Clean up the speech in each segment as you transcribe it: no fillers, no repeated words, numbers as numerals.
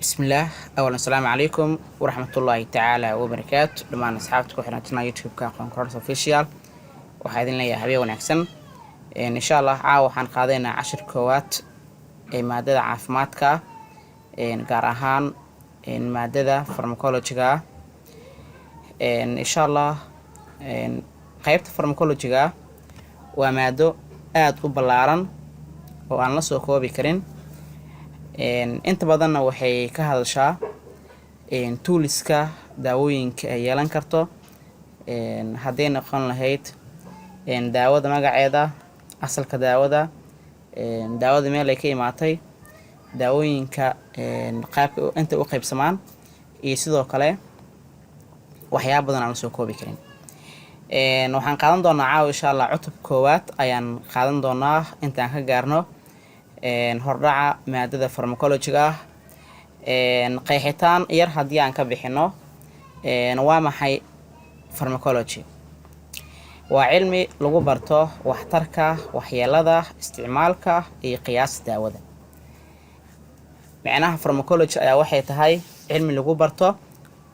بسم الله. أولا السلام عليكم ورحمة الله تعالى وبركاته. لما أصحابتك وحنا تنا يوتيوب كان كورس أوفيشال وحايدين لي حبيب ونكسن إن شاء الله عاو حنقاضينا 10 كوات مادة عافماتك gaar ahaan maadada farmacology-ga insha Allah qaybta farmacology-ga waa maado aad u ballaaran oo aan la soo koobi karin inta badanna waxay ka hadashaa toolska daawooyinka ay yeelan karto haday noqon lahayd daawada magaceeda asalka daawada meel ay ka imaatay daawooyinka qaabka inta u qaybsamaan iyo sidoo kale waxyaabo badan aan soo koobi karin waxaan qaadan doonaa caawa insha Allah cutub koowaad ayaan qaadan doonaa intaan ka gaarno hordhaca maadada farmacology-ga qeexitaan yar haddii aan ka bixino waa maxay farmacology waa cilmi lagu barto waxtarka waxyeelada isticmaalka iyo qiyaasta daawada macnaha farmacology ayaa waxay tahay cilmi lagu barto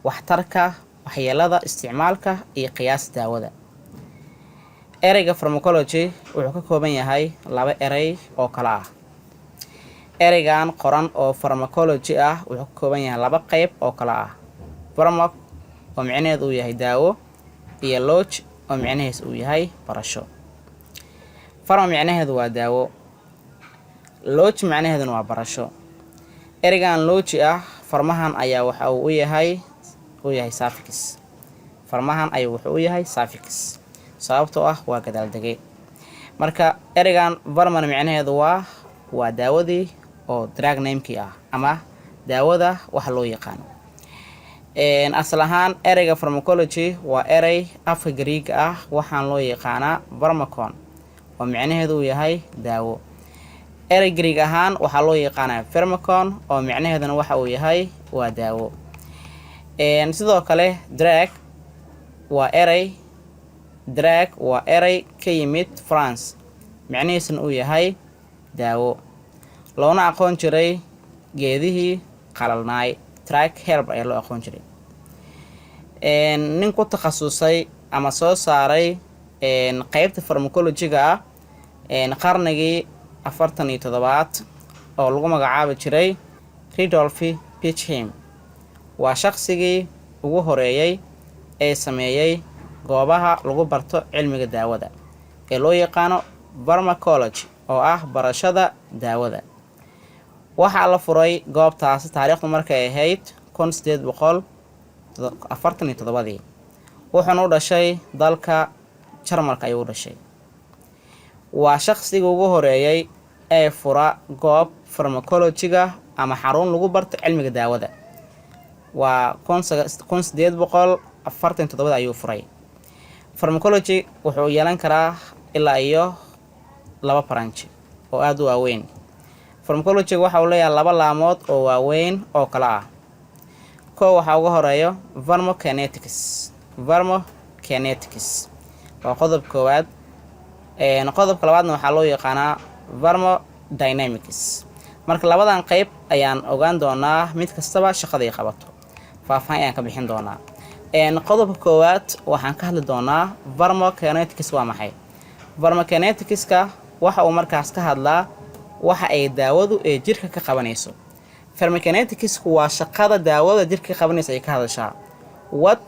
waxtarka waxyeelada isticmaalka iyo qiyaasta daawada ereyga farmacology wuxuu ka kooban yahay laba erey oo kala ah ereygan qoran oo farmacology ah wuxuu ka kooban yahay laba qayb oo kala ah pharmac oo macnaheedu uu yahay daawo iyo log oo macnaheedu uu yahay barasho pharmac macnaheedu waa daawo log macnaheedu waa barasho ereygan log ah farmahan ayaa waxa uu yahay suffix farmahan ayaa wuxuu u yahay suffix sababtoo ah waa gadaal degay marka ereygan pharmac macnaheedu waa daawadii oo drug name-kii ah ama daawada wax loo yaqaan asal ahaan ereyga pharmacology waa erey afka Greek ah waxaan loo yaqaanaa pharmakon oo macnaheedu uu yahay daawo erey Greek ahaan waxaa loo yaqaanaa pharmakon oo macnaheeduna waxa uu yahay waa daawo sidoo kale drug waa erey ka yimid France macnaheeduna uu yahay daawo loona aqoon jiray geedihii qalalnaay track herb ayaa loo aqoon jiray nin ku takhasusay ama soo saaray qaybta farmacology-ga qarnigii 47 oo lagu magacaabi jiray Rudolf Virchow waa shaqsigii ugu horeeyay ee sameeyay goobaha lagu barto cilmiga daawada ee loo yaqaano pharmacology oo ah barashada daawada waxaa la furay goobtaas taariikhdu markay ahayd 1847 wuxuuna u dhashay dalka Jarmalka ayuu u dhashay waa shaqsigii ugu horeeyay ee fura goob farmacology-ga ama xarun lagu barto cilmiga daawada waa 1847 ayuu furay farmacology wuxuu yeelan karaa ilaa iyo laba branch oo aad u waaweyn farmacology waxa uu leeyahay laba laamood oo waaweyn oo kala ah waxa ugu horeeyo pharmacokinetics waa qodob koowaad qodobka labaadna waxaa loo yaqaanaa thermodynamics marka labadan qayb ayaan ogaan doonaa mid kastaba shaqada ay qabato faahfaahin ayaan ka bixin doonaa qodobka koowaad waxaan ka hadli doonaa pharmacokinetics waa maxay pharmacokinetics-ka waxa uu markaas ka hadlaa waxa ay daawadu ee jirka ka qabanayso pharmacokinetics waa shaqada daawada jirka ka qabanaysa ay ka hadashaa what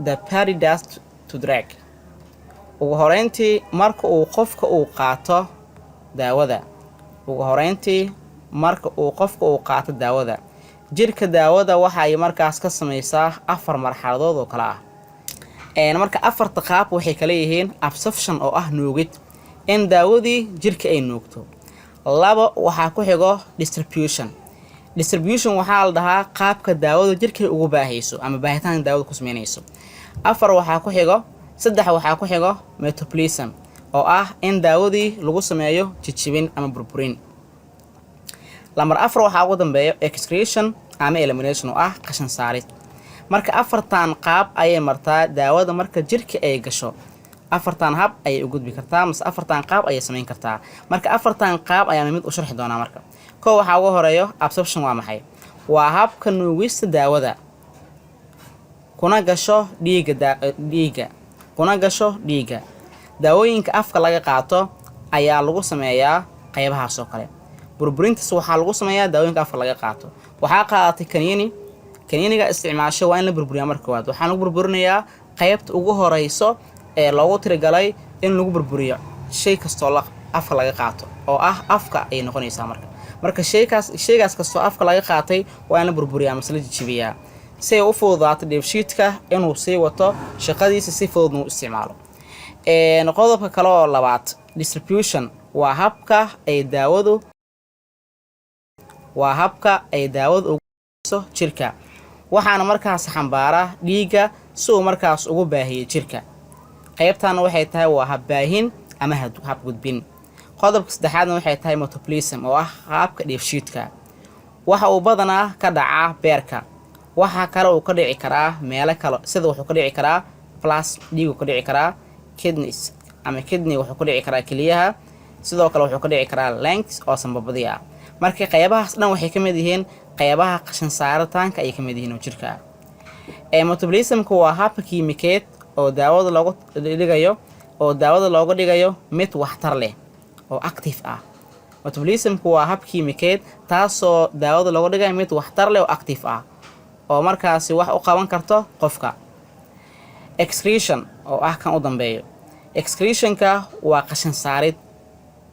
the body does to drug ugu horeyntii marka uu qofka uu qaato daawada jirka daawada waxa ay markaas ka samaysaa 4 marxaladood oo kala ah marka afarta qaab waxay kala yihiin absorption oo ah nuugid in daawadii jirka ay nuugto laba waxaa ku xigo distribution waxaa la dhahaa qaabka daawada jirka ugu baahayso ama baahitaan daawada ku sameynayso saddex waxaa ku xigo metabolism oo ah in daawadii lagu sameeyo jijibin ama burburin lambar 4 waxaa ugu dambeeyo excretion ama elimination oo ah qashin saarid marka afartan qaab ayay martaa daawada marka jirka ay gasho afartan hab ayay u gudbi kartaa mas afartan qaab ayay sameyn kartaa marka afartan qaab ayaa mid u sharxi doonaa marka waxa ugu horeeyo absorption waa maxay waa habka nuugista daawada kuna gasho dhiigga. Daawooyinka afka laga qaato ayaa lagu sameeyaa qaybahaas oo kale. Burburintaas waxaa lagu sameeyaa daawooyinka afka laga qaato. Waxaa qaadatay kaniiniga isticmaasho waa in la burburiyaa marka koowaad. Waxaan lagu burburinayaa qaybta ugu horeyso ee loogu tirigalay in lagu burburiyo shay kastoo afka laga qaato oo ah afka ay noqonaysaa marka shaygaas kastoo afka laga qaatay waa in la burburiyaa ama la jijibiyaa si ay u fududaato dheefshiidka inuu sii wato shaqadiisa si fududna u isticmaalo. Qodobka kale oo labaad, distribution waa habka ay daawadu ugu soo jirka, waxaana markaas xambaara dhiigga si uu markaas ugu baahiyo jirka. qaybtan waxay tahay waa habbaahin ama hab gudbin. Qodobka saddexaadna waxay tahay metabolism oo ah qaabka dheefshiidka. Waxa uu badanaa ka dhacaa beerka. Waxa kale uu ka dhici karaa meelo kale sida wuxuu ka dhici karaa plus dhiigu ka dhici karaa kidneys ama kidney wuxuu ka dhici karaa kaliyaha, sidoo kale wuxuu ka dhici karaa lungs oo sanbabada ah. Marka qaybahaas dhan waxay ka mid yihiin qaybaha qashin saaritaanka ay ka mid yihiin jirka. Metabolismku waa habka kiimikeed oo daawada looga dhigayo mid waxtar leh oo active ah. Metabolismku waa hab kiimikeed taasoo daawada looga dhigayo mid waxtar leh oo active ah oo markaasi wax u qaban karto qofka. Excretion oo ah kan u dambeeyo. Excretionka waa qashin saarid.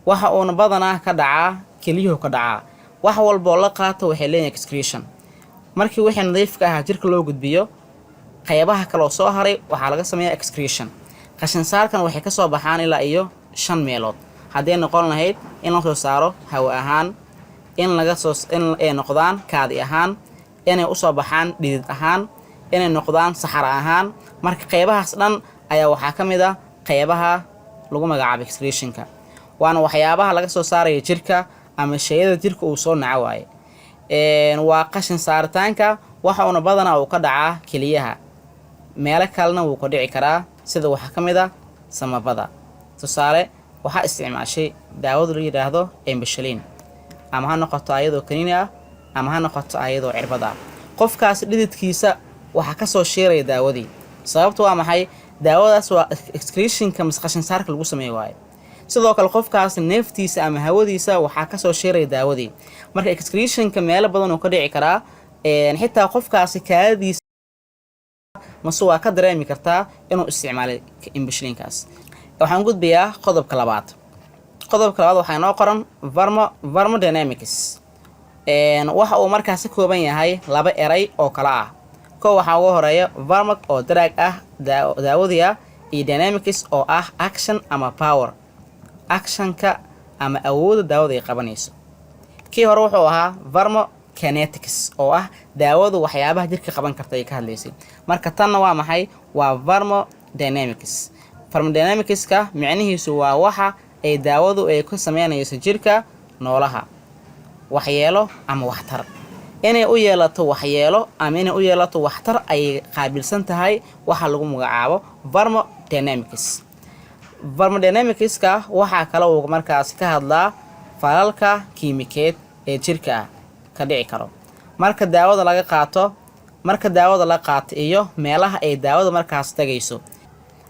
Waxa uuna badanaa ka dhacaa keliyuhu ka dhacaa. wax walba oo la qaato waxay leeyihiin excretion. Markii wixii nadiifka ah jirka loo gudbiyo qaybaha kale oo soo haray waxaa laga sameeyaa excretion. qashin saarkan waxay ka soo baxaan ilaa iyo 5 meelood. haddii noqon lahayd in la soo saaro hawo ahaan, in ay noqdaan kaadi ahaan, inay u soo baxaan dhidid ahaan, inay noqdaan saxar ahaan. marka qaybahaas dhan ayaa waxaa ka mid ah qaybaha lagu magacaabo excretionka. waana waxyaabaha laga soo saarayo jirka ama shayada jirka uu soo nacawaayo. waa qashin saaritaanka waxa una badanaa uu ka dhacaa keliyaha. meelo kalena wuu ka dhici karaa sida waxa ka mid ah samabada. tusaale waxaa isticmaashay daawada la yiraahdo embashaliin, ama ha noqoto ayadoo kaniini ah ama ha noqoto ayadoo cirbad ah. qofkaas dhididkiisa waxa ka soo sheeray daawadii. sababtu waa maxay? daawadaas waa excretionka qashin saarka lagu sameeyo waaye. sidoo kale qofkaas neeftiisa ama hawadiisa waxaa ka soo sheeray daawadii. marka excretionka meelo badan oo ka dhici karaa xitaa qofkaasi kaadiisa waa ka dareemi kartaa inuu isticmaalay embashaliinkaas. waxaan gudbayaa qodobka labaad. waxaa inoo qoran thermodynamics. waxa uu markaas ka kooban yahay laba eray oo kala ah. waxaa ugu horeeya thermic oo daraag ah daawadii ah, iyo dynamics oo ah action ama power, actionka ama awoodda daawada ay qabanayso. kii hore wuxuu ahaa thermokinetics oo ah daawadu waxyaabaha jirka qaban karta ay ka hadlaysay. marka tanna waa maxay? waa thermodynamics. thermodynamicska micnihiisu waa waxa ay daawadu ay ku sameynayso jirka noolaha, waxyeelo ama waxtar. inay u yeelato waxyeelo ama inay u yeelato waxtar ay qaabilsan tahay waxa lagu magacaabo thermodynamics. thermodynamicska waxaa kale uu markaas ka hadlaa falalka kiimikeed ee jirka ka dhici karo marka daawada la qaato iyo meelaha ay daawada markaas tagayso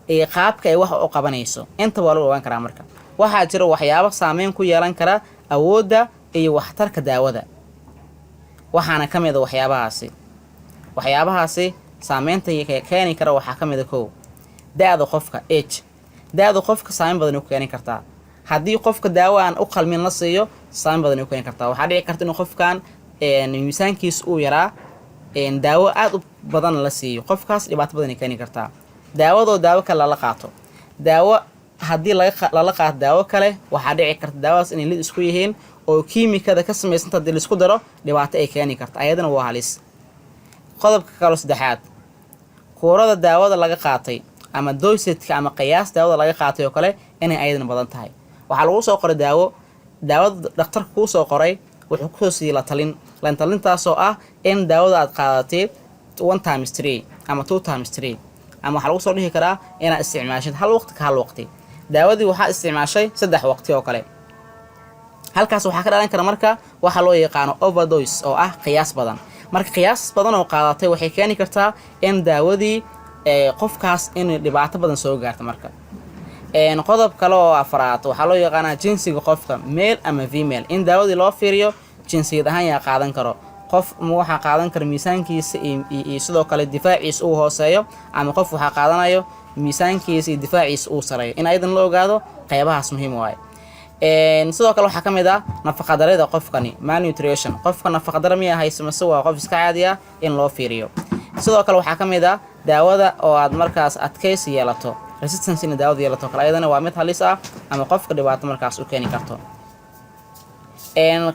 iyo qaabka ay wax u qabanayso. inta waa lagu ogaan karaa. marka waxaa jira waxyaabo saameyn ku yeelan kara awoodda iyo waxtarka daawada. waxaana ka mid ah waxyaabahaasi saameynta keeni kara. waxaa ka mid ah da'da qofka age. da'da qofka saameyn badan ku keeni kartaa. haddii qofka daawo aan u qalmin la siiyo saameyn badan ku keeni kartaa. waxaa dhici karta inuu qofkan miisaankiisa uu yaraa daawo aad u badan la siiyo, qofkaas dhibaato badan keeni kartaa. daawadoo daawo kale lala qaato. daawo haddii lala qaato daawo kale waxaa dhici karta daawadaas inay lid isku yihiin oo kiimikada ka samaysanta haddii laisku daro dhibaato ay keeni karta. ayadana waa halis. qodobka kale saddexaad, kuurada daawada laga qaatay ama dosetka ama qiyaas daawada laga qaatay oo kale inay ayadana badan tahay. waxaa lagu soo qoray daawada dhakhtarka kuu soo qoray wuxuu kusoo siiyey la talintaasoo ah in daawada aad qaadatay 1x3 ama 2x3, ama waxaa lagu soo dhihi karaa inaad isticmaashid hal waqti. daawadii waxaa isticmaashay 3 waqti oo kale. halkaas waxaa ka dhalan kara marka waxa loo yaqaano overdose oo ah qiyaas badan. marka qiyaas badan oo qaadatay waxay keeni kartaa in daawadii qofkaas in dhibaato badan soo gaarto marka qodob kale oo afraad waxaa loo yaqaanaa jinsiga qofka male ama female in daawadii loo fiiriyo jinsiyad ahaan yaa qaadan karo qof waxaa qaadan kara miisaankiisa iyo sidoo kale difaaciisa uu hooseeyo ama qof waxaa qaadanayo miisaankiisa iyo difaaciisa uu sareeyo in aydan la ogaado qaybahaas muhiim waaye sidoo kale waxaa ka mid ah nafaqadarrida qofkani malnutrition qofka nafaqadaro miyaa hayso mase waa qof iska caadi ah in loo fiiriyo sidoo kale waxaa ka mid ah daawada oo aad markaas adkaysi yeelato resistance in daawada yeelato kale ayadana waa mid halis ah ama qofka dhibaato markaas u keeni karto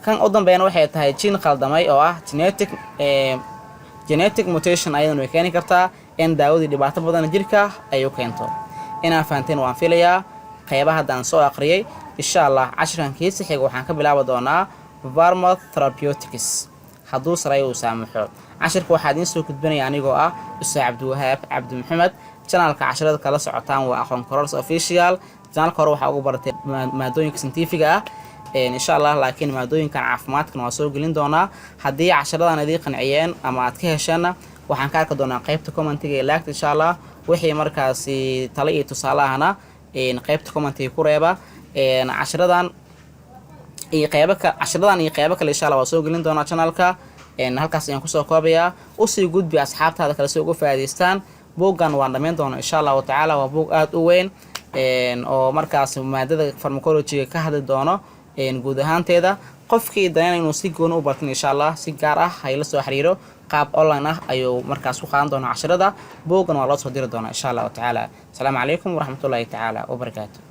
kan u dambeeyana waxay tahay gene khaldamay oo ah genetic mutation ayadana way keeni kartaa in daawadii dhibaato badan jirka ay u keento inaan fahanteen waan filayaa qaybaha haddaan soo aqriyay insha allah cashirkan kiisa xiga waxaan ka bilaabi doonaa Vermouth Therapeutics hadduu saray uu saamaxo cashirka waxaa idiin soo gudbinaya anigoo ah Ustaad Cabdiwahaab Cabdi Maxamed channelka casharada kala socotaan waa aqoon kororsi official channelka hore waxaa ugu baratay maadooyinka scientific ah insha allah laakiin maadooyinkan caafimaadkan waa soo gelin doonaa haddii casharadan idin qanciyeen ama aad ka hesheena waxaan ka arki doonaa qaybta commentiga ee laagta insha allah wixii markaasi talo iyo tusaale ahna qaybta commentiga ku reeba casharadan iyo qaybo kale insha allah waa soo gelin doonaa channelka halkaas ayaan kusoo koobayaa usii gudbi asxaabtaada kale si uga faa'iidaystaan buuggan waan dhammayn doonaa insha allahu tacaala waa buug aad u weyn oo markaas maadada pharmacology ka hadli doono guud ahaanteeda qofkii danayna inuu si gooni u bartin insha allah si gaar ah hayla soo xiriiro qaab online ah ayuu markaas ku qaadan doonaa casharada buuggan waa loo soo diri doonaa insha allahu tacaala asalaamu calaykum waraxmatullaahi tacaala wabarakaatu